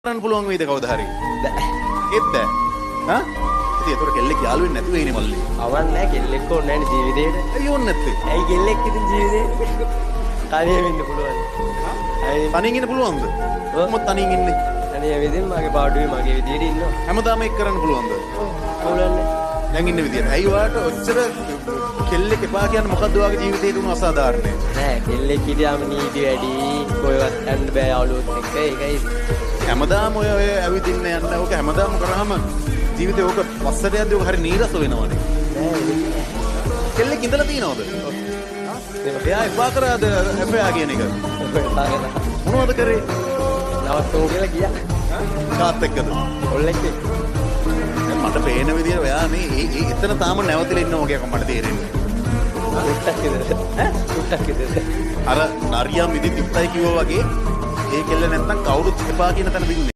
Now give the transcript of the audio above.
කරන්න පුළුවන් වේද කවදා හරි? බෑ. ඒත් බෑ. හා? ඉතින් ඒතර කෙල්ලෙක් යාළු වෙන්නේ නැති වෙයිනේ මල්ලි. අවන්න නැහැ කෙල්ලෙක් ඕනේ නැහැ ජීවිතේට. ඇයි ඕනේ නැත්තේ? ඇයි කෙල්ලෙක් ඉතින් ජීවිතේ තනියම ඉන්න පුළුවන්. අය තනියෙන් ඉන්න පුළුවන්ද? කොහොමද තනියෙන් ඉන්නේ? තනියම ඉතින් මගේ පාඩුවේ මගේ විදියට ඉන්නවා. හැමදාම ඒක කරන්න පුළුවන්ද? පුළුවන්. දැන් ඉන්න විදියට. ඇයි ඔයාලට ඔච්චර කෙල්ලෙක් එපා කියන්නේ මොකද්ද ඔයාගේ ජීවිතේට උණු අසාධාරණේ? නෑ කෙල්ලෙක් හිටියාම නීති වැඩි කොහෙවත් යන්න බෑ යාළුවොත් එක්ක ඒකයි. හැමදාම ඔය ඇවිදින්න යන්න ඕක හැමදාම කරාම ජීවිතේ ඕක පස්සට යද්දී ඕක හරි නීරස වෙනවනේ. නෑ කෙල්ලෙක් ඉඳලා තියනවද? එයා එපා කරාද එපා කියන එක? මොනවද කරේ? නවත්තමු කියලා ගියා. කාත් එක්කද? ඔල්ලෙක් එක්ක. දැන් මට පේන විදියට ඔයා මේ එතන තාම නැවතිලා ඉන්න වගේ මට තේරෙන්නේ. සුට්ටක් විතර. ඈ සුට්ටක් විතර. අර නරියා මිදි තිත්තයි කිව්වා වගේ ඒ කෙල්ල නැත්තම් කවුරුත් එපා කියන තැන දින්නේ.